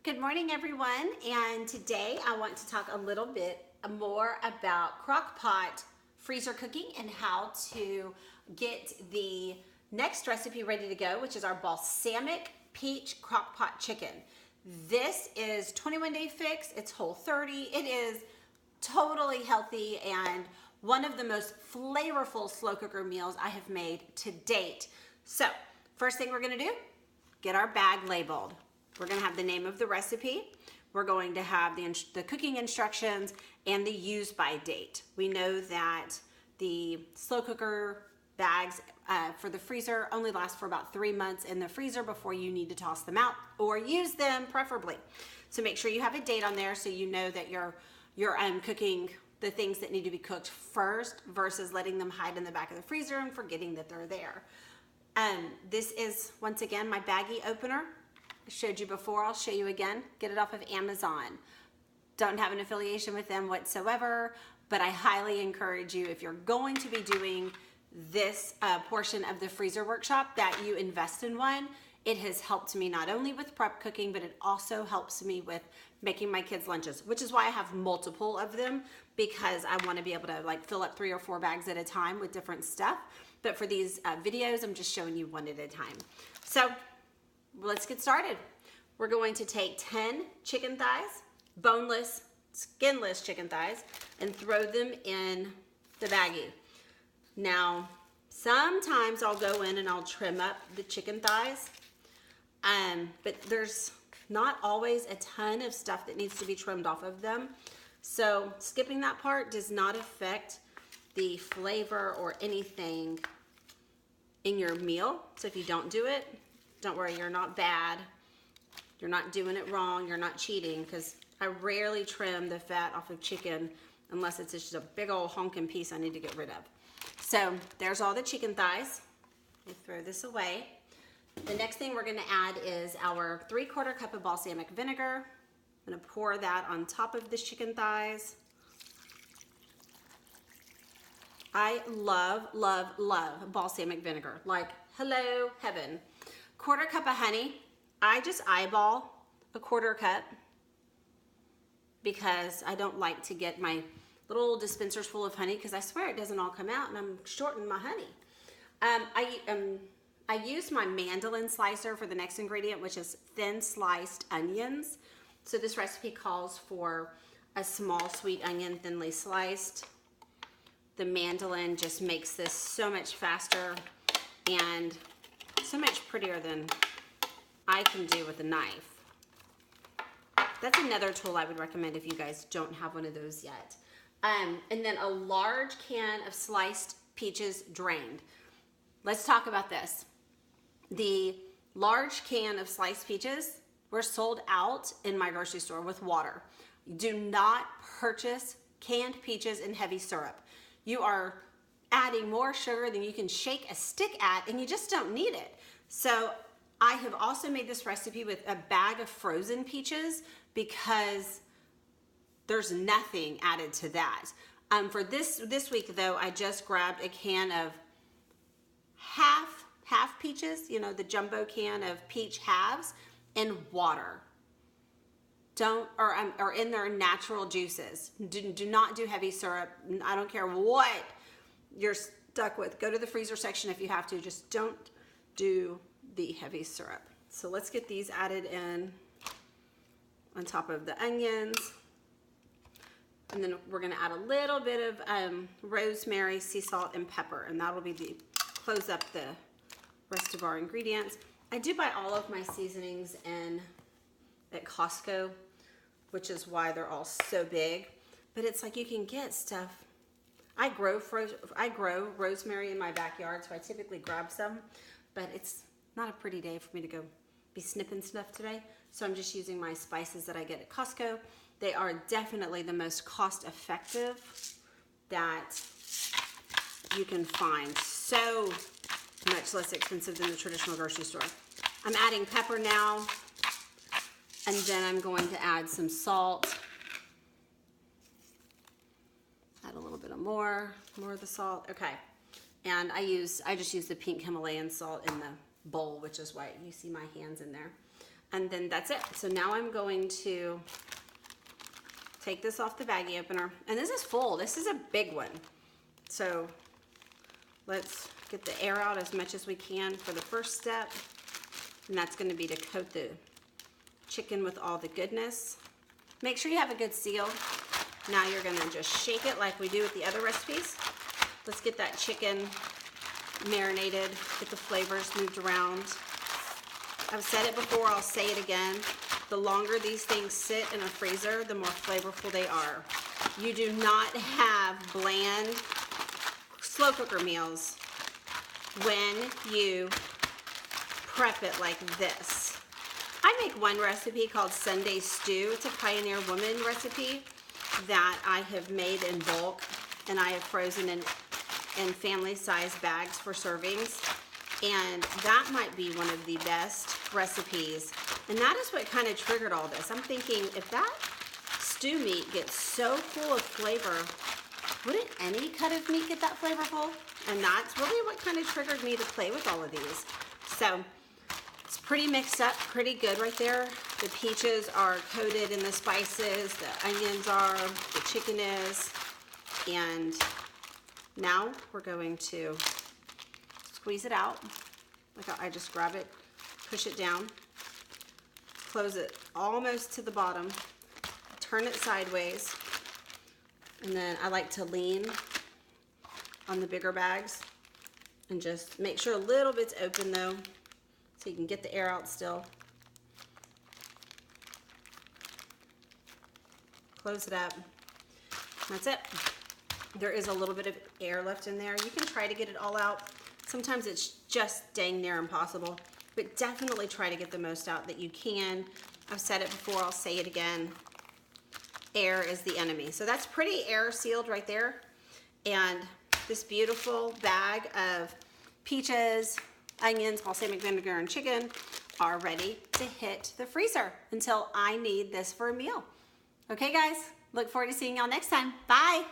Good morning, everyone, and today I want to talk a little bit more about Crockpot freezer cooking and how to get the next recipe ready to go, which is our balsamic peach Crockpot chicken. This is 21-day fix, it's Whole30, it is totally healthy and one of the most flavorful slow cooker meals I have made to date. So, first thing we're gonna do, get our bag labeled. We're gonna have the name of the recipe. We're going to have the cooking instructions and the use by date. We know that the slow cooker bags for the freezer only last for about 3 months in the freezer before you need to toss them out or use them preferably. So make sure you have a date on there so you know that you're cooking the things that need to be cooked first versus letting them hide in the back of the freezer and forgetting that they're there. This is, once again, my baggie opener. I showed you before, I'll show you again. Get it off of Amazon. Don't have an affiliation with them whatsoever, but I highly encourage you, if you're going to be doing this portion of the freezer workshop, that you invest in one. It has helped me not only with prep cooking, but it also helps me with making my kids' lunches, which is why I have multiple of them, because I want to be able to like fill up 3 or 4 bags at a time with different stuff. But for these videos, I'm just showing you one at a time. So let's get started. We're going to take 10 chicken thighs, boneless, skinless chicken thighs, and throw them in the baggie. Now, sometimes I'll go in and I'll trim up the chicken thighs, but there's not always a ton of stuff that needs to be trimmed off of them. So skipping that part does not affect the flavor or anything in your meal. So if you don't do it, don't worry, you're not bad. You're not doing it wrong. You're not cheating, because I rarely trim the fat off of chicken unless it's just a big old honking piece I need to get rid of. So there's all the chicken thighs. We throw this away. The next thing we're gonna add is our 3/4 cup of balsamic vinegar. I'm gonna pour that on top of the chicken thighs. I love, love, love balsamic vinegar. Like, hello, heaven. 1/4 cup of honey. I just eyeball a 1/4 cup because I don't like to get my little dispensers full of honey, because I swear it doesn't all come out and I'm shorting my honey. I use my mandolin slicer for the next ingredient, which is thin sliced onions. So this recipe calls for a small sweet onion, thinly sliced. The mandolin just makes this so much faster and so much prettier than I can do with a knife. That's another tool I would recommend if you guys don't have one of those yet. And then a large can of sliced peaches drained. Let's talk about this. The large can of sliced peaches were sold out in my grocery store with water. Do not purchase canned peaches in heavy syrup. You are adding more sugar than you can shake a stick at, and you just don't need it. So I have also made this recipe with a bag of frozen peaches, because there's nothing added to that. For this week though, I just grabbed a can of half peaches, you know, the jumbo can of peach halves, and water. Or in their natural juices. Do not do heavy syrup. I don't care what you're stuck with. Go to the freezer section if you have to. Just don't do the heavy syrup. So let's get these added in on top of the onions. And then we're gonna add a little bit of rosemary, sea salt, and pepper, and that'll be close up the rest of our ingredients. I do buy all of my seasonings at Costco, which is why they're all so big. But it's like you can get stuff. I grow rosemary in my backyard, so I typically grab some, but it's not a pretty day for me to go be snipping stuff today. So I'm just using my spices that I get at Costco. They are definitely the most cost-effective that you can find. So much less expensive than the traditional grocery store. I'm adding pepper now, and then I'm going to add some salt. Add a little bit of more of the salt. Okay, and I just use the pink Himalayan salt in the bowl, which is why you see my hands in there. And then that's it. So now I'm going to take this off the baggie opener. And this is full. This is a big one. So let's get the air out as much as we can for the first step. And that's going to be to coat the chicken with all the goodness. Make sure you have a good seal. Now you're going to just shake it like we do with the other recipes. Let's get that chicken marinated, get the flavors moved around. I've said it before, I'll say it again. The longer these things sit in a freezer, the more flavorful they are. You do not have bland slow cooker meals when you prep it like this. I make one recipe called Sunday Stew. It's a Pioneer Woman recipe that I have made in bulk, and I have frozen in family size bags for servings. And that might be one of the best recipes. And that is what kind of triggered all this. I'm thinking, if that stew meat gets so full of flavor, wouldn't any cut of meat get that flavorful? And that's really what kind of triggered me to play with all of these. So it's pretty mixed up, pretty good right there. The peaches are coated in the spices, the onions are, the chicken is. And now we're going to squeeze it out. Like I just grab it, push it down, close it almost to the bottom, turn it sideways, and then I like to lean on the bigger bags and just make sure a little bit's open though, so you can get the air out still. Close it up. That's it. There is a little bit of air left in there. You can try to get it all out. Sometimes it's just dang near impossible, but definitely try to get the most out that you can. I've said it before, I'll say it again. Air is the enemy. So that's pretty air sealed right there. And this beautiful bag of peaches, onions, balsamic vinegar, and chicken are ready to hit the freezer until I need this for a meal. Okay guys, look forward to seeing y'all next time. Bye.